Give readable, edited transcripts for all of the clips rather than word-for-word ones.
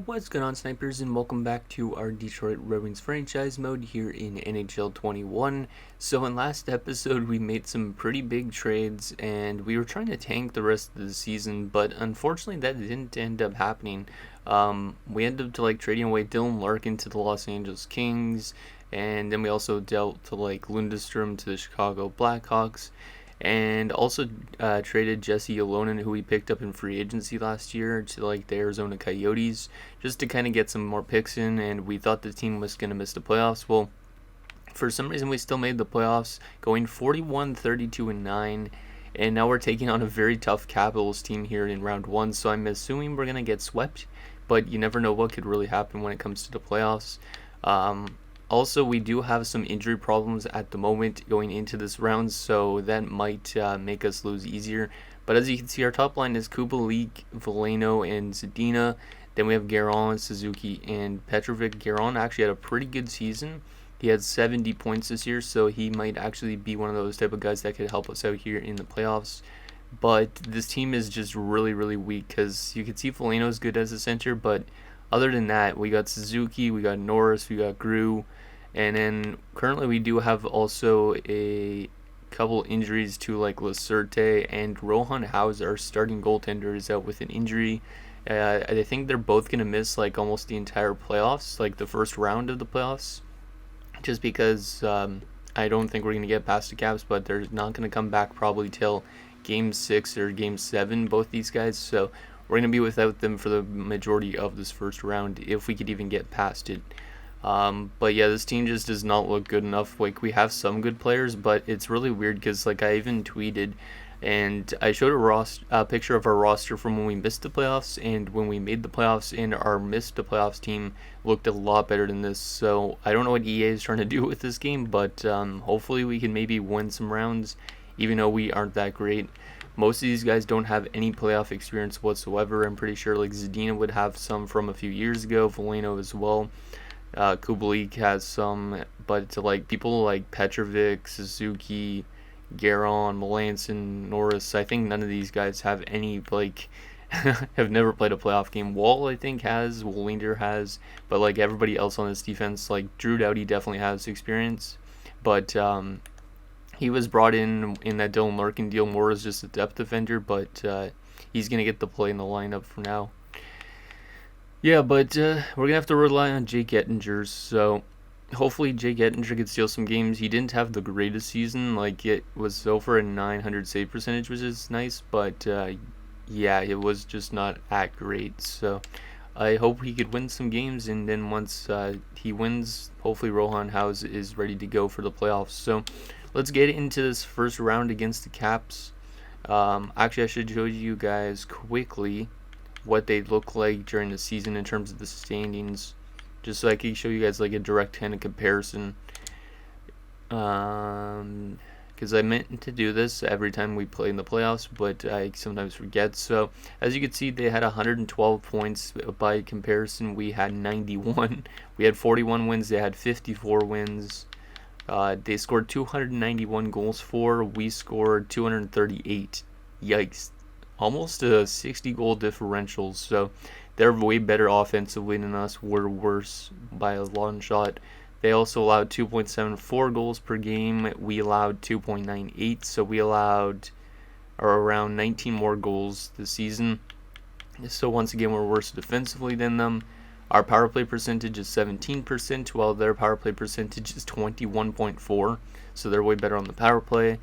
What's going on, snipers, and welcome back to our Detroit Red Wings franchise mode here in NHL 21. So in last episode we made some pretty big trades and we were trying to tank the rest of the season, but unfortunately that didn't end up happening. We ended up trading away Dylan Larkin to the Los Angeles Kings, and then we also dealt to Lundestrom to the Chicago Blackhawks. And also traded Jesse Ylonen, who we picked up in free agency last year, to the Arizona Coyotes, just to kind of get some more picks in. And we thought the team was going to miss the playoffs. Well, for some reason we still made the playoffs, going 41-32-9. And now we're taking on a very tough Capitals team here in round one. So I'm assuming we're going to get swept, but you never know what could really happen when it comes to the playoffs. Also, we do have some injury problems at the moment going into this round, so that might make us lose easier. But as you can see, our top line is Kubalik, Veleno, and Zadina. Then we have Guerin, Suzuki, and Petrovic. Guerin actually had a pretty good season. He had 70 points this year, so he might actually be one of those type of guys that could help us out here in the playoffs. But this team is just really, really weak, because you can see Veleno is good as a center, but other than that, we got Suzuki, we got Norris, we got Grew. And then currently we do have also a couple injuries to Lacerte, and Rohan House, our starting goaltender, is out with an injury. I think they're both going to miss almost the entire playoffs, the first round of the playoffs, just because I don't think we're going to get past the Caps, but they're not going to come back probably till Game 6 or Game 7, both these guys. So we're going to be without them for the majority of this first round, if we could even get past it. But yeah, this team just does not look good enough. We have some good players, but it's really weird because I even tweeted and I showed a picture of our roster from when we missed the playoffs and when we made the playoffs, and our missed the playoffs team looked a lot better than this. So I don't know what EA is trying to do with this game, but hopefully we can maybe win some rounds, even though we aren't that great. Most of these guys don't have any playoff experience whatsoever. I'm pretty sure Zadina would have some from a few years ago, Veleno as well. Kubalik has some, but people like Petrovic, Suzuki, Guerin, Melanson, Norris, I think none of these guys have any have never played a playoff game. Wall, I think, has, Wallinder has, but everybody else on this defense, Drew Doughty definitely has experience, but he was brought in that Dylan Larkin deal more as just a depth defender, but he's gonna get the play in the lineup for now. Yeah, but we're going to have to rely on Jake Ettinger, so hopefully Jake Ettinger could steal some games. He didn't have the greatest season, it was over a 900 save percentage, which is nice, but yeah, it was just not that great. So I hope he could win some games, and then once he wins, hopefully Rohan House is ready to go for the playoffs. So let's get into this first round against the Caps. Actually, I should show you guys quickly what they look like during the season in terms of the standings, just so I can show you guys a direct kind of comparison, because I meant to do this every time we play in the playoffs, but I sometimes forget. So as you can see, they had 112 points. By comparison, we had 91. We had 41 wins, they had 54 wins. They scored 291 goals for, we scored 238. Yikes. Almost a 60 goal differential, so they're way better offensively than us. We're worse by a long shot. They also allowed 2.74 goals per game. We allowed 2.98, so we allowed around 19 more goals this season. So once again, we're worse defensively than them. Our power play percentage is 17%, while their power play percentage is 21.4, so they're way better on the power play.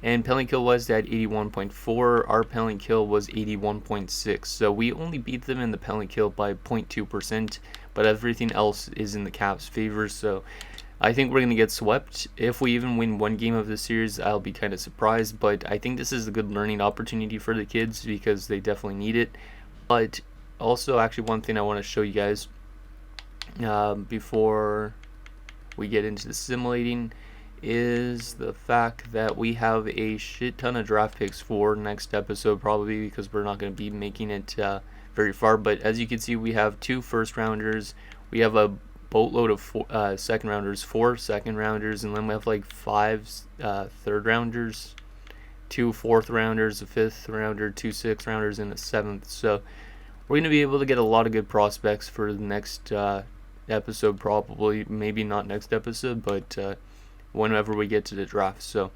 And penalty kill wise, they had 81.4. Our penalty kill was 81.6. So we only beat them in the penalty kill by 0.2%, but everything else is in the Caps' favor. So I think we're going to get swept. If we even win one game of this series, I'll be kind of surprised. But I think this is a good learning opportunity for the kids because they definitely need it. But also, actually, one thing I want to show you guys before we get into the simulating is the fact that we have a shit ton of draft picks for next episode, probably because we're not going to be making it very far. But as you can see, we have 2 first rounders, we have a boatload of second rounders, 4 second rounders, and then we have 5 third rounders, 2 fourth rounders, a 5th rounder, 2 6th rounders, and a 7th. So we're going to be able to get a lot of good prospects for the next episode, probably. Maybe not next episode, but whenever we get to the draft. So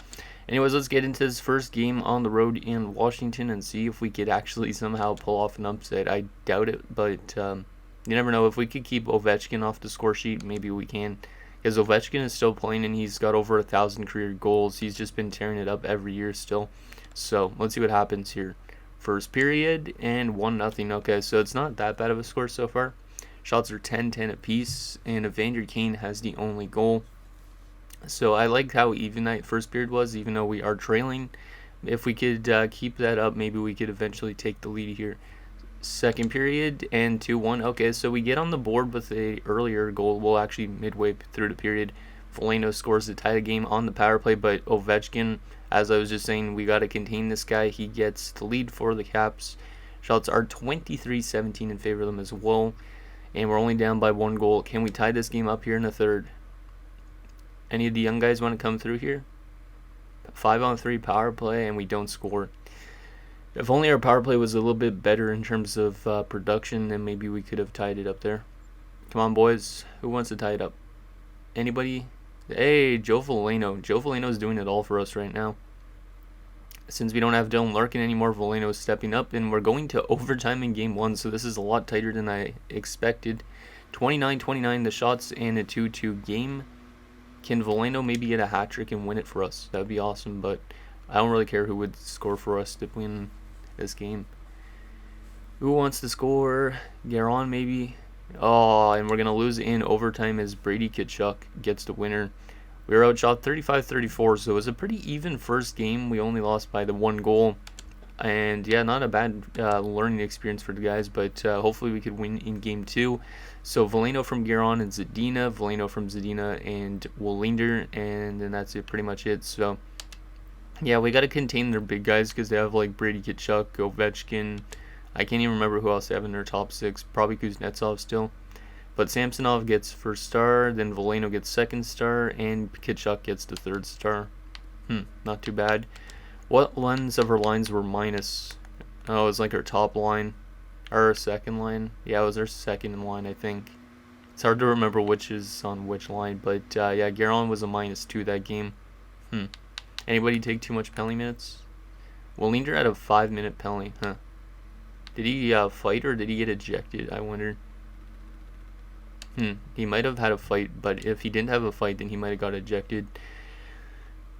anyways, let's get into this first game on the road in Washington and see if we could actually somehow pull off an upset. I doubt it, but you never know. If we could keep Ovechkin off the score sheet, maybe we can. Because Ovechkin is still playing and he's got over 1,000 career goals. He's just been tearing it up every year still. So let's see what happens here. First period and 1-0. Okay, so it's not that bad of a score so far. Shots are 10-10 apiece, and Evander Kane has the only goal. So I like how even that first period was, even though we are trailing. If we could keep that up, maybe we could eventually take the lead here. Second period and 2-1. Okay, so we get on the board with a earlier goal. Well, actually midway through the period, Foligno scores to tie the game on the power play, but Ovechkin, as I was just saying, we got to contain this guy. He gets the lead for the Caps. Shots are 23-17 in favor of them as well, and we're only down by 1 goal. Can we tie this game up here in the third? Any of the young guys want to come through here? 5-on-3 power play, and we don't score. If only our power play was a little bit better in terms of production, then maybe we could have tied it up there. Come on, boys. Who wants to tie it up? Anybody? Hey, Joe Foligno. Joe Foligno's doing it all for us right now. Since we don't have Dylan Larkin anymore, Foligno's stepping up, and we're going to overtime in Game 1, so this is a lot tighter than I expected. 29-29 the shots, and a 2-2 game. Can Foligno maybe get a hat trick and win it for us? That would be awesome, but I don't really care who would score for us to win this game. Who wants to score? Garon maybe? Oh, and we're going to lose in overtime as Brady Tkachuk gets the winner. We were outshot 35-34, so it was a pretty even first game. We only lost by the 1 goal. And yeah, not a bad learning experience for the guys, but hopefully we could win in Game 2. So Foligno from Garon and Zadina, Foligno from Zadina and Wallinder, and then that's it, pretty much it. So yeah, we got to contain their big guys because they have like Brady Tkachuk, Ovechkin. I can't even remember who else they have in their top 6. Probably Kuznetsov still. But Samsonov gets first star, then Foligno gets second star, and Tkachuk gets the third star. Not too bad. What ones of our lines were minus? Oh, it was like our top line. Our second line. Yeah, it was our second line, I think. It's hard to remember which is on which line, but yeah, Garon was a -2 that game. Anybody take too much penalty minutes? Wallinder had a 5-minute penalty, Did he fight or did he get ejected? I wonder. He might have had a fight, but if he didn't have a fight, then he might have got ejected.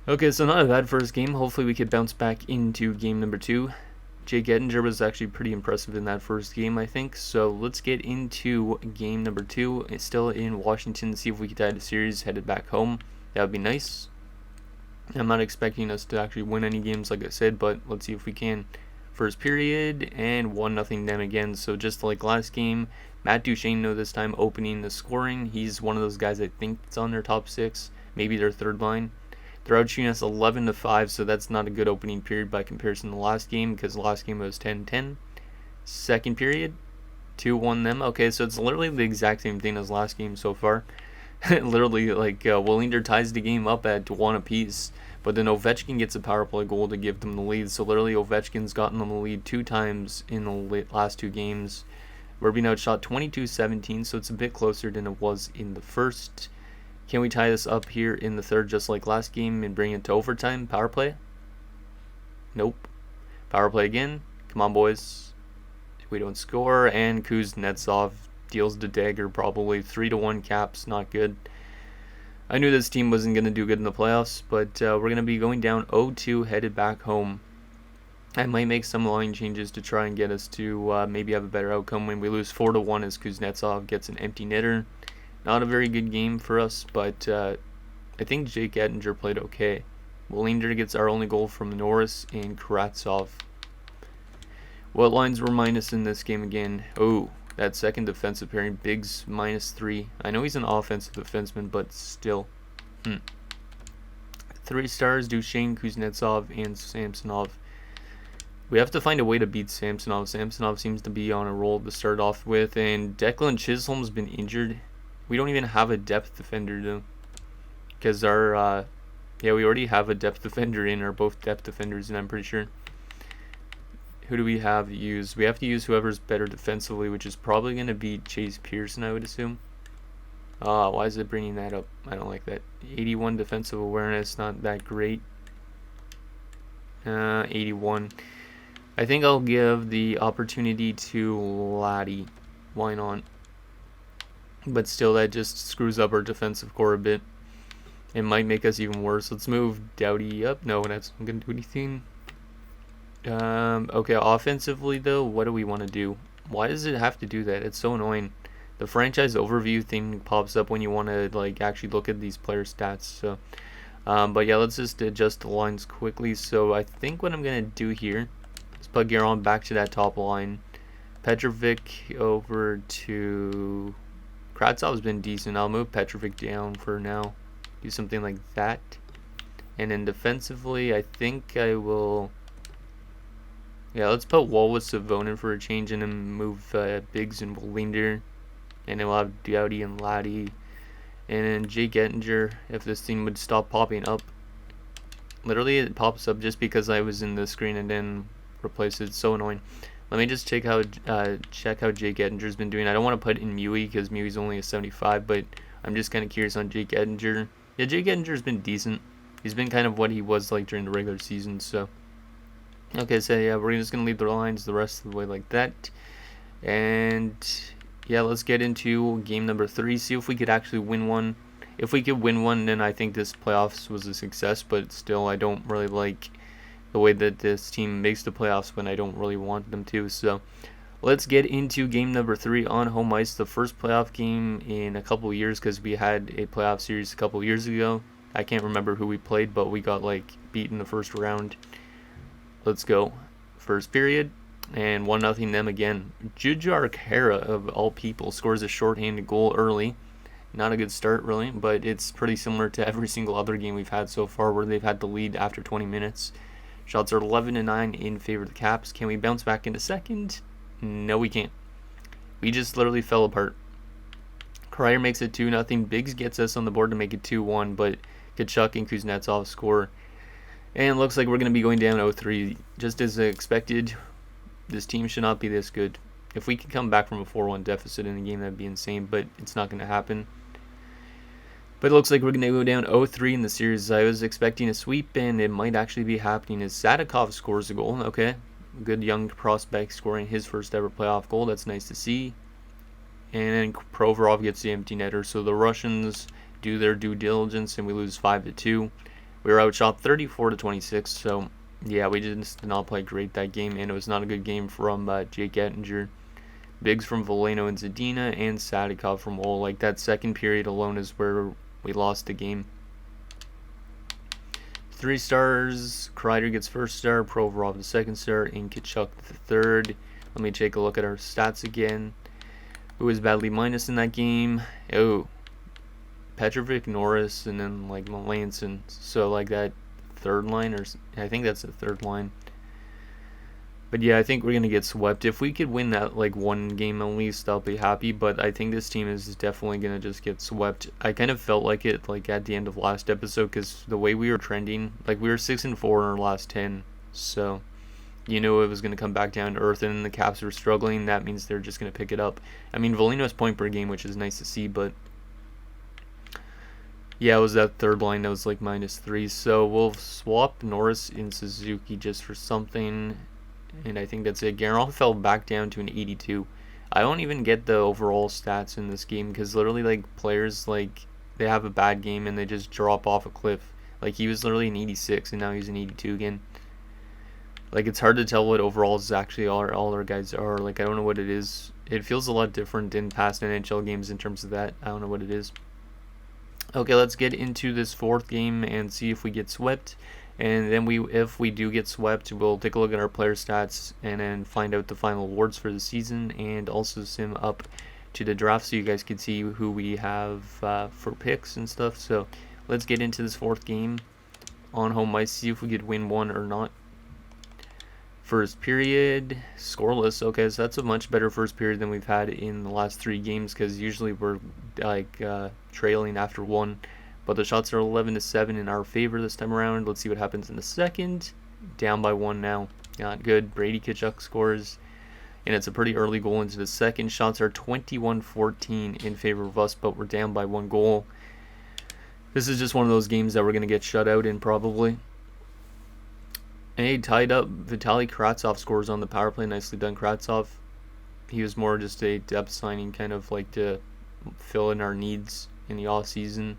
Okay, so not a bad first game. Hopefully we could bounce back into game number 2. Jake Ettinger was actually pretty impressive in that first game, I think. So let's get into game number 2. It's still in Washington. See if we could tie the series headed back home. That would be nice. I'm not expecting us to actually win any games, like I said, but let's see if we can. First period, and 1-0 then again. So just like last game, Matt Duchesne this time opening the scoring. He's one of those guys I think that's on their top 6, maybe their third line. They're outshooting us 11-5, so that's not a good opening period by comparison to the last game, because the last game was 10-10. Second period, 2-1 them. Okay, so it's literally the exact same thing as last game so far. Literally, like, Wallinder ties the game up at 1 apiece, but then Ovechkin gets a power play goal to give them the lead. So literally, Ovechkin's gotten them the lead 2 times in the last 2 games. We're being outshot 22-17, so it's a bit closer than it was in the first. Can we tie this up here in the third just like last game and bring it to overtime? Power play? Nope. Power play again. Come on, boys. We don't score, and Kuznetsov deals the dagger probably. 3-1 Caps, not good. I knew this team wasn't going to do good in the playoffs, but we're going to be going down 0-2 headed back home. I might make some line changes to try and get us to maybe have a better outcome when we lose 4-1 as Kuznetsov gets an empty netter. Not a very good game for us, but I think Jake Ettinger played okay. Wallinder gets our only goal from Norris and Kravtsov. What lines were minus in this game again? Oh, that second defensive pairing, Biggs -3. I know he's an offensive defenseman, but still. 3 stars, Duchesne, Kuznetsov, and Samsonov. We have to find a way to beat Samsonov. Samsonov seems to be on a roll to start off with, and Declan Chisholm's been injured. We don't even have a depth defender, though. Because our, we already have a depth defender in, or both depth defenders, and I'm pretty sure. Who do we have to use? We have to use whoever's better defensively, which is probably going to be Chase Pearson, I would assume. Why is it bringing that up? I don't like that. 81 defensive awareness, not that great. 81. I think I'll give the opportunity to Laddie. Why not? But still, that just screws up our defensive core a bit. It might make us even worse. Let's move Doughty up. No, that's not going to do anything. Okay, offensively, though, what do we want to do? Why does it have to do that? It's so annoying. The franchise overview thing pops up when you want to like actually look at these player stats. So, but yeah, let's just adjust the lines quickly. So I think what I'm gonna do here is put Garon back to that top line. Petrovic over to Kratsov's been decent. I'll move Petrovic down for now. Do something like that. And then defensively, I think I will. Yeah, let's put Wall with Savonin for a change and then move Biggs and Linder. And then we'll have Doughty and Laddie. And then Jake Ettinger, if this thing would stop popping up. Literally, it pops up just because I was in the screen and then replace it. It's so annoying. Let me just check how Jake Ettinger's been doing. I don't want to put in Mewey because Mewey's only a 75, but I'm just kind of curious on Jake Ettinger. Yeah, Jake Ettinger's been decent. He's been kind of what he was like during the regular season, so. Okay, so yeah, we're just going to leave the lines the rest of the way like that. And yeah, let's get into game number 3, see if we could actually win one. If we could win one, then I think this playoffs was a success, but still I don't really like the way that this team makes the playoffs when I don't really want them to. So let's get into game number 3 on home ice, the first playoff game in a couple of years because we had a playoff series a couple of years ago. I can't remember who we played, but we got like beat in the first round. Let's go. First period, and 1-0 them again. Jujhar Khaira, of all people, scores a shorthanded goal early. Not a good start, really, but it's pretty similar to every single other game we've had so far where they've had the lead after 20 minutes. Shots are 11-9 in favor of the Caps. Can we bounce back into second? No, we can't. We just literally fell apart. Kreier makes it 2-0. Biggs gets us on the board to make it 2-1, but Tkachuk and Kuznetsov score. And it looks like we're going to be going down 0-3. Just as expected, this team should not be this good. If we could come back from a 4-1 deficit in the game, that'd be insane, but it's not going to happen. But it looks like we're going to go down 0-3 in the series. I was expecting a sweep, and it might actually be happening as Sadikov scores a goal. Okay, good young prospect scoring his first ever playoff goal. That's nice to see. And then Provorov gets the empty netter, so the Russians do their due diligence, and we lose 5-2. We were outshot 34-26, so yeah, we just did not play great that game, and it was not a good game from Jake Ettinger. Biggs from Veleno and Zadina, and Sadikov from Woll. Like, that second period alone is where we lost the game. 3 stars, Kreider gets first star, Provorov the second star, and Tkachuk the third. Let me take a look at our stats again. Who was badly minus in that game? Oh, Petrovic, Norris, and then like Melanson. So like that third line, or I think that's the third line. But yeah, I think we're gonna get swept. If we could win that like one game at least, I'll be happy. But I think this team is definitely gonna just get swept. I kind of felt like it like at the end of last episode because the way we were trending, like we were 6-4 in our last 10. So you know it was gonna come back down to earth, and the Caps were struggling. That means they're just gonna pick it up. I mean, Veleno's point per game, which is nice to see, but. Yeah, it was that third line that was like -3. So we'll swap Norris and Suzuki just for something. And I think that's it. Garon fell back down to an 82. I don't even get the overall stats in this game because literally like players like they have a bad game and they just drop off a cliff. Like he was literally an 86 and now he's an 82 again. Like it's hard to tell what overalls actually are. All our guys are. Like I don't know what it is. It feels a lot different in past NHL games in terms of that. I don't know what it is. Okay, let's get into this fourth game and see if we get swept. And then if we do get swept, we'll take a look at our player stats and then find out the final awards for the season and also sim up to the draft so you guys can see who we have for picks and stuff. So let's get into this fourth game on home ice, see if we could win one or not. First period, scoreless. Okay, so that's a much better first period than we've had in the last 3 games because usually we're like trailing after 1. But the shots are 11-7 in our favor this time around. Let's see what happens in the second. Down by 1 now. Not good. Brady Tkachuk scores, and it's a pretty early goal into the second. Shots are 21-14 in favor of us, but we're down by 1 goal. This is just one of those games that we're going to get shut out in probably. Hey, tied up. Vitaly Kravtsov scores on the power play. Nicely done, Kravtsov. He was more just a depth signing, kind of like to fill in our needs in the off season.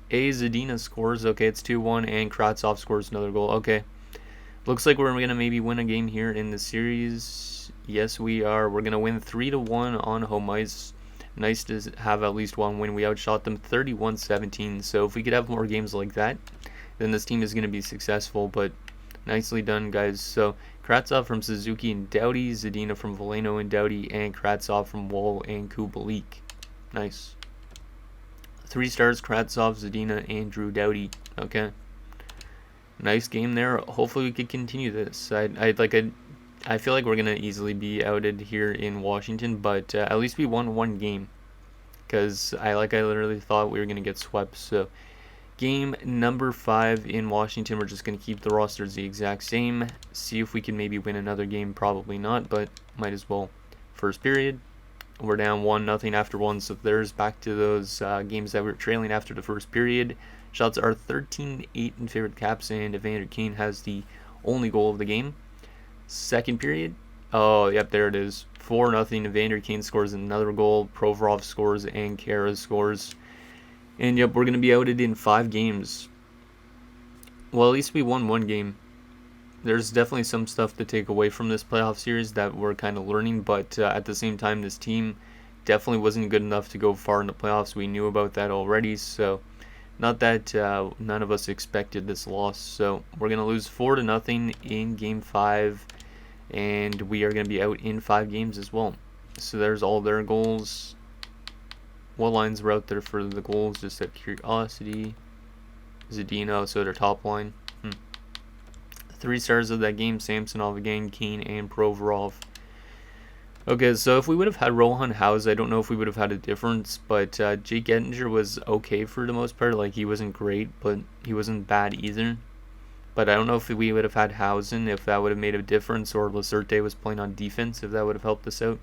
Zadina scores. Okay, it's 2-1, and Kravtsov scores another goal. Okay. Looks like we're going to maybe win a game here in the series. Yes, we are. We're going to win 3-1 on home ice. Nice to have at least one win. We outshot them 31-17. So if we could have more games like that, then this team is going to be successful. But nicely done, guys. So Kravtsov from Suzuki and Doughty, Zadina from Veleno and Doughty, and Kravtsov from Wall and Kubalik. Nice. 3 stars, Kravtsov, Zadina, and Drew Doughty. Okay. Nice game there. Hopefully we could continue this. I feel like we're gonna easily be outed here in Washington, but at least we won 1 game. Because I literally thought we were gonna get swept. So game number 5 in Washington. We're just gonna keep the rosters the exact same. See if we can maybe win another game. Probably not, but might as well. First period. We're down 1-0 after 1, so there's back to those games that we were trailing after the first period. Shots are 13-8 in favor of the Caps, and Evander Kane has the only goal of the game. Second period. Oh, yep, there it is. 4-0. Evander Kane scores another goal. Provorov scores, and Kara scores. And yep, we're going to be outed in 5 games. Well, at least we won 1 game. There's definitely some stuff to take away from this playoff series that we're kind of learning, but at the same time, this team definitely wasn't good enough to go far in the playoffs. We knew about that already, so not that none of us expected this loss. So we're going to lose 4-0 in Game 5, and we are going to be out in 5 games as well. So there's all their goals. What lines were out there for the goals? Just out of curiosity. Zadina, so their top line. 3 stars of that game, Samsonov again, Kane, and Provorov. Okay, so if we would have had Rohan House, I don't know if we would have had a difference, but Jake Ettinger was okay for the most part. Like, he wasn't great, but he wasn't bad either. But I don't know if we would have had Hausen, if that would have made a difference, or Lacerte was playing on defense, if that would have helped us out.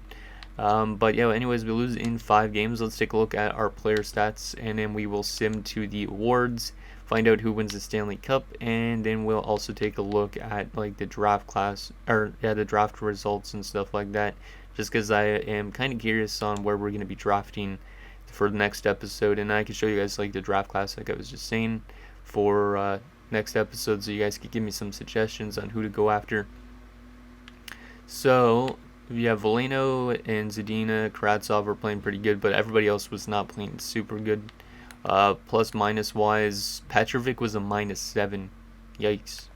But yeah, anyways, we lose in 5 games. Let's take a look at our player stats, and then we will sim to the awards, find out who wins the Stanley Cup, and then we'll also take a look at like the draft class, or yeah, the draft results and stuff like that, just because I am kind of curious on where we're going to be drafting for the next episode, and I can show you guys like the draft class, like I was just saying, for next episode, so you guys could give me some suggestions on who to go after. So we have Veleno and Zadina, Kravtsov are playing pretty good, but everybody else was not playing super good. Plus minus wise, Petrovic was a -7. Yikes.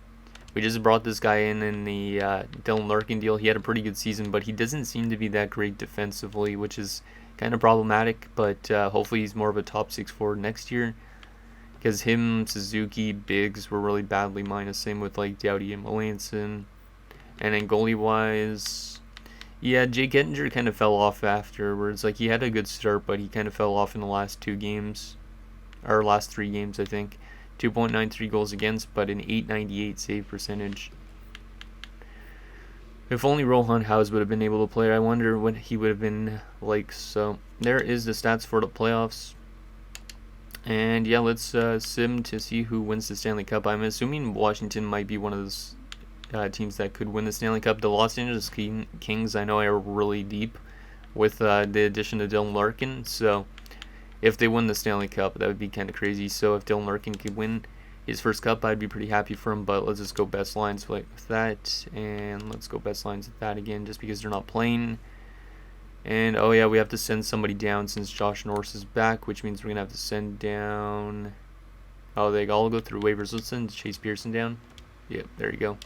We just brought this guy in the Dylan Larkin deal. He had a pretty good season, but he doesn't seem to be that great defensively, which is kind of problematic, but hopefully he's more of a top 6 forward next year, because him, Suzuki, Biggs were really badly minus. Same with like Doughty and Melanson. And then goalie wise, yeah, Jake Ettinger kind of fell off afterwards. Like, he had a good start, but he kind of fell off in the last 2 games. Or last 3 games, I think. 2.93 goals against, but an 898 save percentage. If only Rohan House would have been able to play, I wonder what he would have been like. So there is the stats for the playoffs. And yeah, let's sim to see who wins the Stanley Cup. I'm assuming Washington might be one of those teams that could win the Stanley Cup. The Los Angeles Kings, I know, are really deep with the addition of Dylan Larkin. So if they win the Stanley Cup, that would be kind of crazy. So if Dylan Larkin could win his first cup, I'd be pretty happy for him. But let's just go best lines with that. And let's go best lines with that again, just because they're not playing. And oh yeah, we have to send somebody down since Josh Norris is back, which means we're going to have to send down... Oh, they all go through waivers. Let's send Chase Pearson down. Yep, there you go.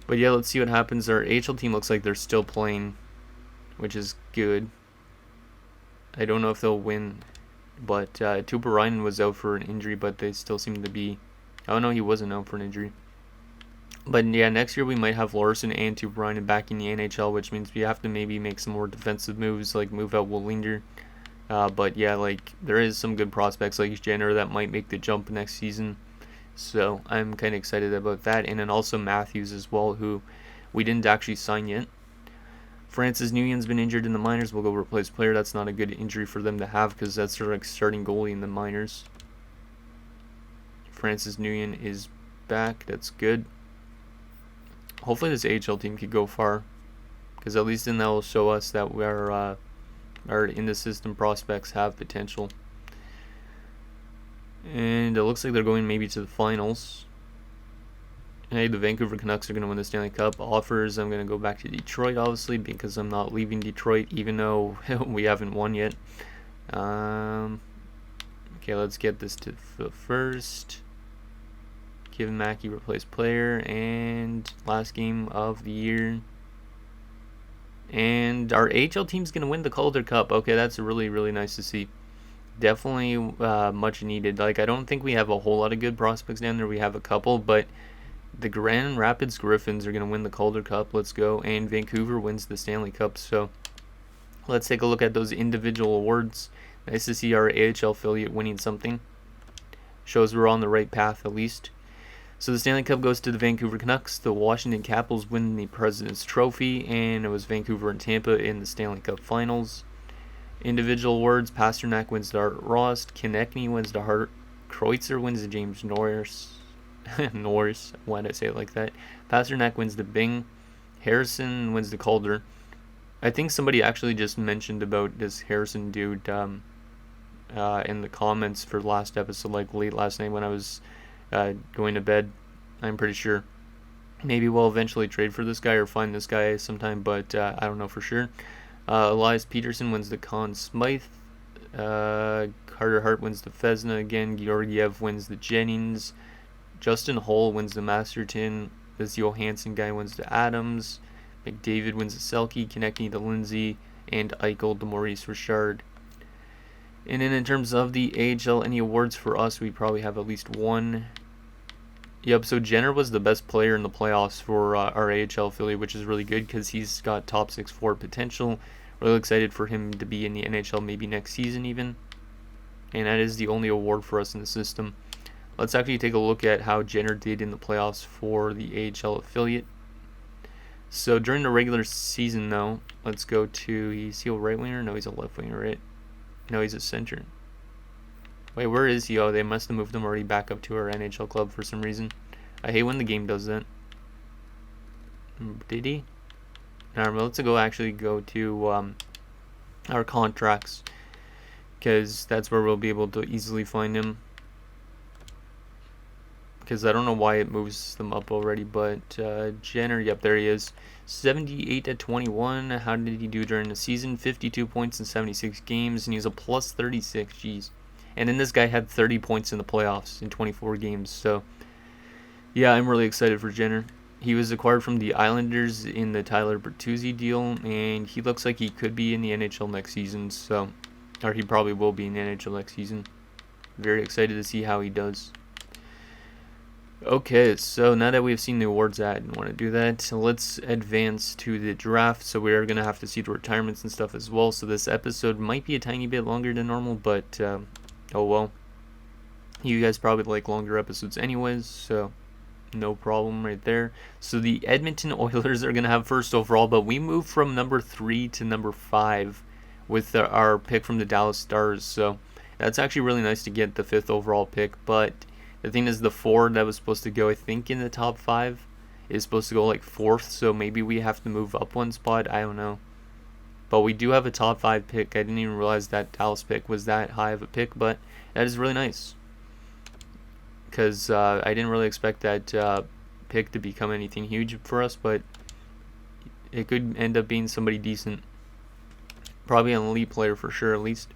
But yeah, let's see what happens. Our AHL team looks like they're still playing, which is good. I don't know if they'll win, but Tuppurainen was out for an injury, but they still seem to be... Oh no, he wasn't out for an injury. But yeah, next year we might have Larson and Tuppurainen back in the NHL, which means we have to maybe make some more defensive moves, like move out Wallinder. But yeah, like there is some good prospects like Jenner that might make the jump next season. So I'm kind of excited about that. And then also Matthews as well, who we didn't actually sign yet. Francis Nguyen's been injured in the minors. We'll go replace player. That's not a good injury for them to have because that's their starting goalie in the minors. Francis Nguyen is back. That's good. Hopefully this AHL team could go far, because at least then that will show us that our in the system prospects have potential. And it looks like they're going maybe to the finals. Hey, the Vancouver Canucks are going to win the Stanley Cup. Offers, I'm going to go back to Detroit, obviously, because I'm not leaving Detroit, even though we haven't won yet. Okay, let's get this to the first. Kevin Mackey, replace player, and last game of the year. And our AHL team's going to win the Calder Cup. Okay, that's really, really nice to see. Definitely much needed. Like, I don't think we have a whole lot of good prospects down there. We have a couple, but the Grand Rapids Griffins are going to win the Calder Cup. Let's go. And Vancouver wins the Stanley Cup. So let's take a look at those individual awards. Nice to see our AHL affiliate winning something. Shows we're on the right path at least. So the Stanley Cup goes to the Vancouver Canucks. The Washington Capitals win the President's Trophy, and it was Vancouver and Tampa in the Stanley Cup Finals. Individual awards: Pasternak wins the Art Ross, Konechny wins the Hart, Kreutzer wins the James Norris. Norris, why did I say it like that? Pasternak wins the Bing, Harrison wins the Calder. I think somebody actually just mentioned about this Harrison dude in the comments for last episode, like late last night when I was going to bed. I'm pretty sure. Maybe we'll eventually trade for this guy or find this guy sometime, but I don't know for sure. Elias Peterson wins the Conn Smythe. Carter Hart wins the Vezina again. Georgiev wins the Jennings. Justin Hull wins the Masterton. This Johansson guy wins the Adams. McDavid wins the Selke. Konechny the Lindsay. And Eichel the Maurice Richard. And then in terms of the AHL, any awards for us, we probably have at least one. Yep, so Jenner was the best player in the playoffs for our AHL affiliate, which is really good because he's got top 6-4 potential. Really excited for him to be in the NHL maybe next season even. And that is the only award for us in the system. Let's actually take a look at how Jenner did in the playoffs for the AHL affiliate. So during the regular season, though, let's go to, is he a right winger? No, he's a left winger, right? No, he's a center. Wait, where is he? Oh, they must have moved him already back up to our NHL club for some reason. I hate when the game does that. Did he? Alright, let's go to our contracts, because that's where we'll be able to easily find him. Because I don't know why it moves them up already, but Jenner, yep, there he is. 78-21. How did he do during the season? 52 points in 76 games, and he's a plus 36. Jeez. And then this guy had 30 points in the playoffs in 24 games. So, yeah, I'm really excited for Jenner. He was acquired from the Islanders in the Tyler Bertuzzi deal, and he looks like he could be in the NHL next season. So, or he probably will be in the NHL next season. Very excited to see how he does. Okay, so now that we've seen the awards, I didn't want to do that. So let's advance to the draft. So we are going to have to see the retirements and stuff as well. So this episode might be a tiny bit longer than normal, but oh well. You guys probably like longer episodes anyways, so no problem right there. So the Edmonton Oilers are going to have first overall, but we moved from number 3 to number 5 with our pick from the Dallas Stars. So that's actually really nice to get the 5th overall pick, but the thing is, the 4 that was supposed to go, I think, in the top 5 is supposed to go like 4th, so maybe we have to move up one spot. I don't know. But we do have a top 5 pick. I didn't even realize that Dallas pick was that high of a pick, but that is really nice. Because I didn't really expect that pick to become anything huge for us, but it could end up being somebody decent. Probably an elite player for sure, at least.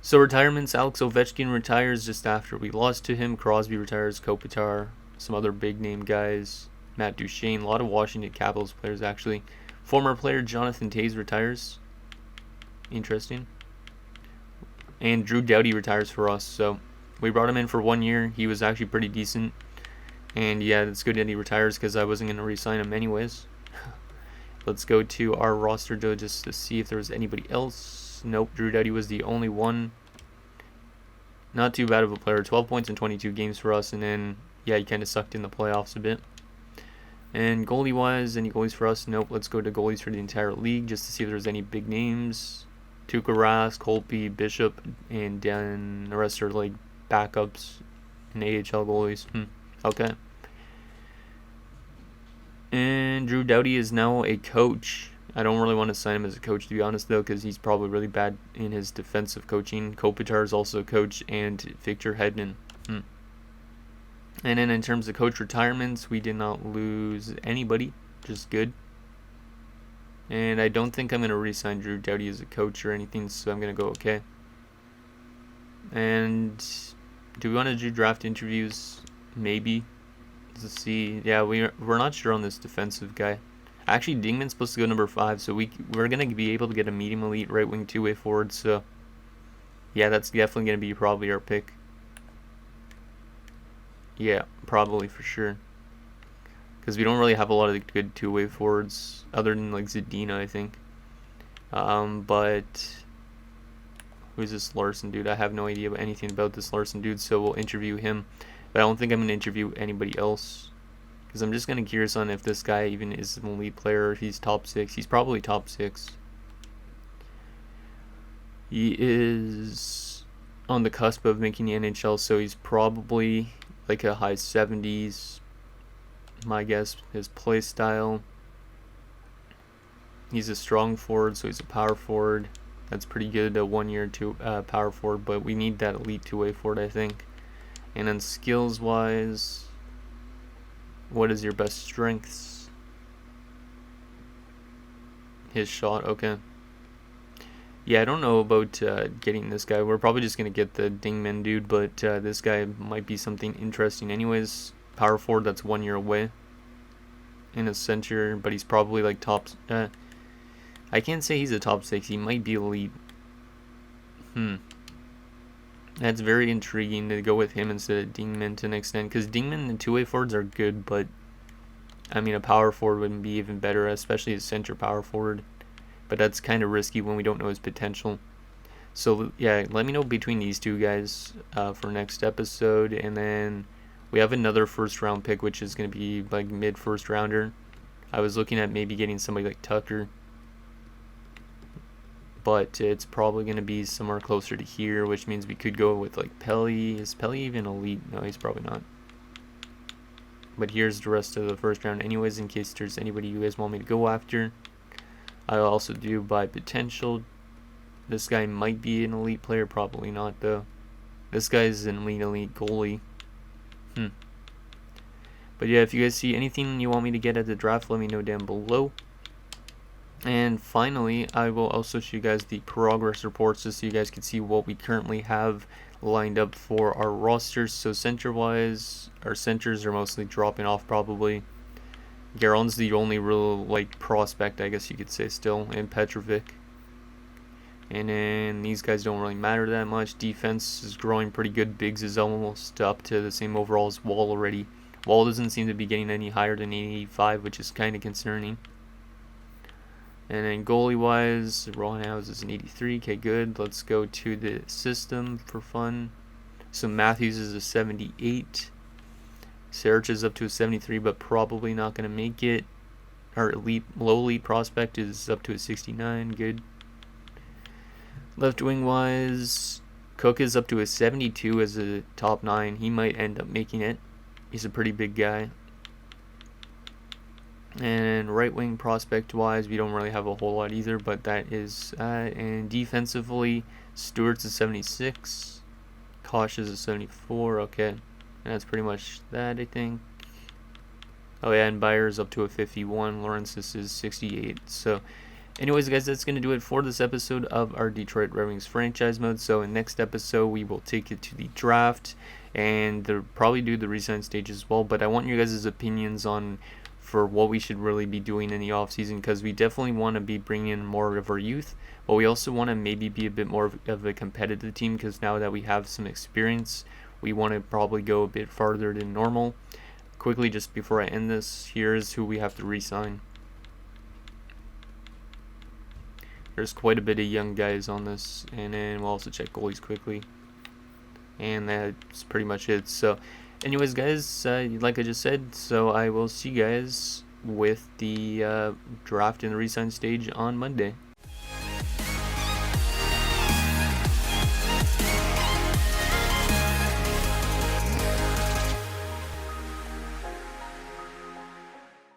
So retirements: Alex Ovechkin retires just after we lost to him. Crosby retires. Kopitar, some other big name guys. Matt Duchene, a lot of Washington Capitals players actually. Former player Jonathan Toews retires. Interesting. And Drew Doughty retires for us. So we brought him in for 1 year. He was actually pretty decent. And yeah, it's good that he retires because I wasn't going to re-sign him anyways. Let's go to our roster though, just to see if there was anybody else. Nope, Drew Doughty was the only one. Not too bad of a player. 12 points in 22 games for us. And then yeah, he kind of sucked in the playoffs a bit. And goalie-wise, any goalies for us? Nope. Let's go to goalies for the entire league just to see if there's any big names. Tuukka Rask, Holtby, Bishop, and then the rest are like backups and AHL goalies. Okay. And Drew Doughty is now a coach. I don't really want to sign him as a coach, to be honest, though, because he's probably really bad in his defensive coaching. Kopitar is also a coach, and Victor Hedman. And then in terms of coach retirements, we did not lose anybody, just good. And I don't think I'm going to re-sign Drew Doughty as a coach or anything, so I'm going to go okay. And do we want to do draft interviews? Maybe. Let's see. Yeah, we're not sure on this defensive guy. Actually, Dingman's supposed to go number 5, so we're going to be able to get a medium elite right wing two-way forward, so yeah, that's definitely going to be probably our pick. Yeah, probably for sure. Because we don't really have a lot of good two-way forwards other than like Zadina, I think. But who's this Larson dude? I have no idea anything about this Larson dude, so we'll interview him. But I don't think I'm going to interview anybody else. Because I'm just kind of curious on if this guy even is an elite player or if he's top 6. He's probably top 6. He is on the cusp of making the NHL, so he's probably like a high 70s. My guess, his play style. He's a strong forward, so he's a power forward. That's pretty good, a 1 year power forward, but we need that elite two-way forward, I think. And then skills-wise, what is your best strengths? His shot, okay. Yeah, I don't know about getting this guy. We're probably just going to get the Dingman dude, but this guy might be something interesting anyways. Power forward, that's 1 year away. In a center, but he's probably like top... I can't say he's a top 6. He might be elite. That's very intriguing to go with him instead of Dingman to an extent, because Dingman and two-way forwards are good, but I mean a power forward would be even better, especially a center power forward. But that's kind of risky when we don't know his potential. So yeah, let me know between these two guys for next episode, and then we have another first round pick, which is going to be like mid first rounder. I was looking at maybe getting somebody like Tucker, but it's probably going to be somewhere closer to here, which means we could go with like Pelly. Is Pelly even elite? No, he's probably not. But here's the rest of the first round anyways, in case there's anybody you guys want me to go after. I'll also do by potential. This guy might be an elite player, probably not though. This guy's an elite goalie. But yeah, if you guys see anything you want me to get at the draft, let me know down below. And finally, I will also show you guys the progress reports just so you guys can see what we currently have lined up for our rosters. So center-wise, our centers are mostly dropping off probably. Garon's the only real like prospect, I guess you could say still, and Petrovic. And then these guys don't really matter that much. Defense is growing pretty good. Biggs is almost up to the same overall as Wall already. Wall doesn't seem to be getting any higher than 85, which is kind of concerning. And then goalie-wise, Ron House is an 83. Okay, good. Let's go to the system for fun. So Matthews is a 78. Sarich is up to a 73, but probably not going to make it. Our low elite prospect is up to a 69. Good. Left wing-wise, Cook is up to a 72 as a top 9. He might end up making it. He's a pretty big guy. And right wing prospect wise, we don't really have a whole lot either, but that is and defensively, Stewart's a 76, Kosh is a 74. Okay, and that's pretty much that, I think. Oh yeah, and Byers up to a 51. Lawrence is 68. So anyways, guys, that's going to do it for this episode of our Detroit Red Wings franchise mode. So in next episode, we will take it to the draft and probably do the resign stage as well. But I want you guys' opinions on for what we should really be doing in the offseason, because we definitely want to be bringing in more of our youth, but we also want to maybe be a bit more of a competitive team, because now that we have some experience, we want to probably go a bit farther than normal. Quickly, just before I end this, here's who we have to re-sign. There's quite a bit of young guys on this, and then we'll also check goalies quickly. And that's pretty much it. So Anyways, guys, like I just said, so I will see you guys with the draft and the resign stage on Monday.